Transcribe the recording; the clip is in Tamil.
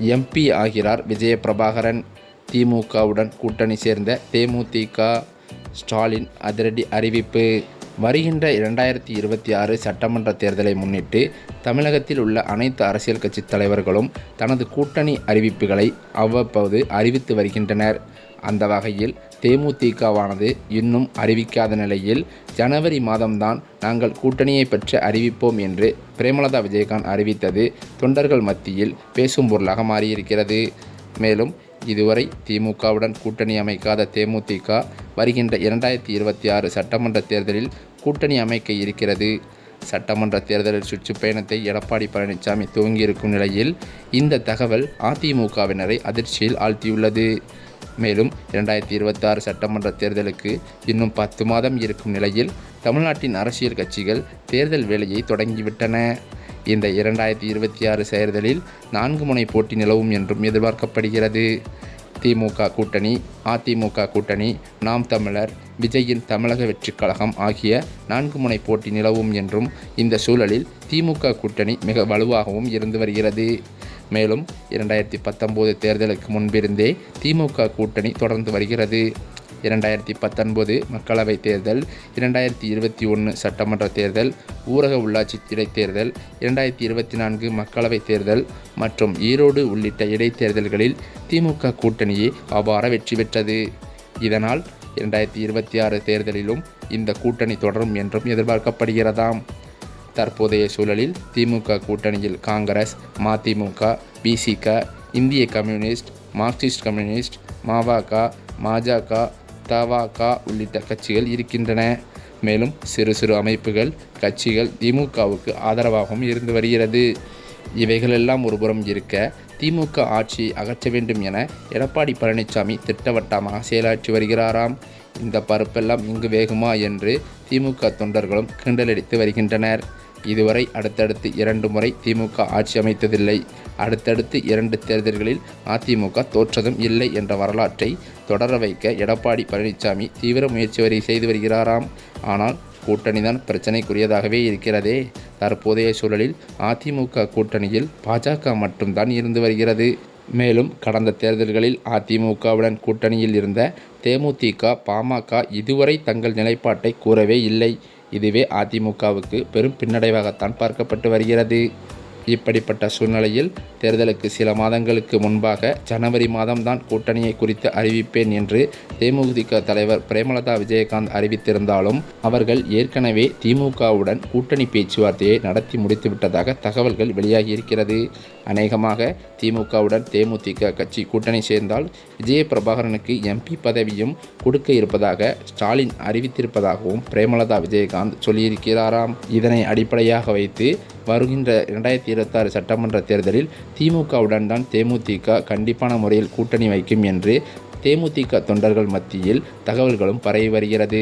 எம்பி ஆகிறார் விஜயபிரபாகரன். திமுகவுடன் கூட்டணி சேர்ந்த தேமுதிக. ஸ்டாலின் அதிரடி அறிவிப்பு. வருகின்ற 2026 சட்டமன்ற தேர்தலை முன்னிட்டு தமிழகத்தில் உள்ள அனைத்து அரசியல் கட்சி தலைவர்களும் தனது கூட்டணி அறிவிப்புகளை அவ்வப்போது அறிவித்து வருகின்றனர். அந்த வகையில் தேமுதிகவானது இன்னும் அறிவிக்காத நிலையில் ஜனவரி மாதம்தான் நாங்கள் கூட்டணியை பற்றி அறிவிப்போம் என்று பிரேமலதா விஜயகாந்த் அறிவித்தது தொண்டர்கள் மத்தியில் பேசும் பொருளாக மாறியிருக்கிறது. மேலும் இதுவரை திமுகவுடன் கூட்டணி அமைக்காத தேமுதிக வருகின்ற 2026 சட்டமன்ற தேர்தலில் கூட்டணி அமைக்க இருக்கிறது. சட்டமன்ற தேர்தலில் சுற்றுப்பயணத்தை எடப்பாடி பழனிசாமி துவங்கியிருக்கும் நிலையில் இந்த தகவல் அதிமுகவினரை அதிர்ச்சியில் ஆழ்த்தியுள்ளது. மேலும் 2026 சட்டமன்ற தேர்தலுக்கு இன்னும் 10 மாதம் இருக்கும் நிலையில் தமிழ்நாட்டின் அரசியல் கட்சிகள் தேர்தல் வேலையை தொடங்கிவிட்டன. இந்த 2026 தேர்தலில் 4 முனை போட்டி நிலவும் என்றும் எதிர்பார்க்கப்படுகிறது. திமுக கூட்டணி, அதிமுக கூட்டணி, நாம் தமிழர், விஜயின் தமிழக வெற்றிக் கழகம் ஆகிய 4 முனை போட்டி நிலவும் என்றும் இந்த சூழலில் திமுக கூட்டணி மிக வலுவாகவும் இருந்து வருகிறது. மேலும் 2019 தேர்தலுக்கு முன்பிருந்தே திமுக கூட்டணி தொடர்ந்து வருகிறது. 2019 மக்களவைத் தேர்தல், 2021 சட்டமன்ற தேர்தல், ஊரக உள்ளாட்சி இடைத்தேர்தல், 2024 மக்களவைத் தேர்தல் மற்றும் ஈரோடு உள்ளிட்ட இடைத்தேர்தல்களில் திமுக கூட்டணியே அபார வெற்றி பெற்றது. இதனால் 2026 தேர்தலிலும் இந்த கூட்டணி தொடரும் என்றும் எதிர்பார்க்கப்படுகிறதாம். தற்போதைய சூழலில் திமுக கூட்டணியில் காங்கிரஸ், மதிமுக, பிசிக, இந்திய கம்யூனிஸ்ட், மார்க்சிஸ்ட் கம்யூனிஸ்ட், மபாக, மஜக, தவக உள்ளிட்ட கட்சிகள் இருக்கின்றன. மேலும் சிறு சிறு அமைப்புகள், கட்சிகள் திமுகவுக்கு ஆதரவாகவும் இருந்து வருகிறது. இவைகளெல்லாம் ஒருபுறம் இருக்க, திமுக ஆட்சியை அகற்ற வேண்டும் என எடப்பாடி பழனிசாமி திட்டவட்டமாக செயலாற்றி வருகிறாராம். இந்த பருப்பெல்லாம் இங்கு வேகுமா என்று திமுக தொண்டர்களும் கிண்டலடித்து வருகின்றனர். இதுவரை அடுத்தடுத்து 2 முறை திமுக ஆட்சி அமைத்ததில்லை. அடுத்தடுத்து 2 தேர்தல்களில் அதிமுக தோற்றதும் இல்லை என்ற வரலாற்றை தொடர வைக்க எடப்பாடி பழனிசாமி தீவிர முயற்சி செய்து வருகிறாராம். ஆனால் கூட்டணிதான் பிரச்சனைக்குரியதாகவே இருக்கிறதே. தற்போதைய சூழலில் அதிமுக கூட்டணியில் பாஜக மட்டும்தான் இருந்து வருகிறது. மேலும் கடந்த தேர்தல்களில் அதிமுகவுடன் கூட்டணியில் இருந்த தேமுதிக, பாமக இதுவரை தங்கள் நிலைப்பாட்டை கூறவே இல்லை. இதுவே அதிமுகவுக்கு பெரும் பின்னடைவாகத்தான் பார்க்கப்பட்டு வருகிறது. இப்படிப்பட்ட சூழ்நிலையில் தேர்தலுக்கு சில மாதங்களுக்கு முன்பாக ஜனவரி மாதம்தான் கூட்டணியை குறித்து அறிவிப்பேன் என்று தேமுதிக தலைவர் பிரேமலதா விஜயகாந்த் அறிவித்திருந்தாலும் அவர்கள் ஏற்கனவே திமுகவுடன் கூட்டணி பேச்சுவார்த்தையை நடத்தி முடித்துவிட்டதாக தகவல்கள் வெளியாகியிருக்கிறது. அநேகமாக திமுகவுடன் தேமுதிக கட்சி கூட்டணி சேர்ந்தால் விஜயபிரபாகரனுக்கு எம்பி பதவியும் கொடுக்க இருப்பதாக ஸ்டாலின் அறிவித்திருப்பதாகவும் பிரேமலதா விஜயகாந்த் சொல்லியிருக்கிறாராம். இதனை அடிப்படையாக வைத்து வருகின்ற 2026 சட்டமன்ற தேர்தலில் திமுகவுடன் தான் தேமுதிக கண்டிப்பான முறையில் கூட்டணி வைக்கும் என்று தேமுதிக தொண்டர்கள் மத்தியில் தகவல்களும் பரவி வருகிறது.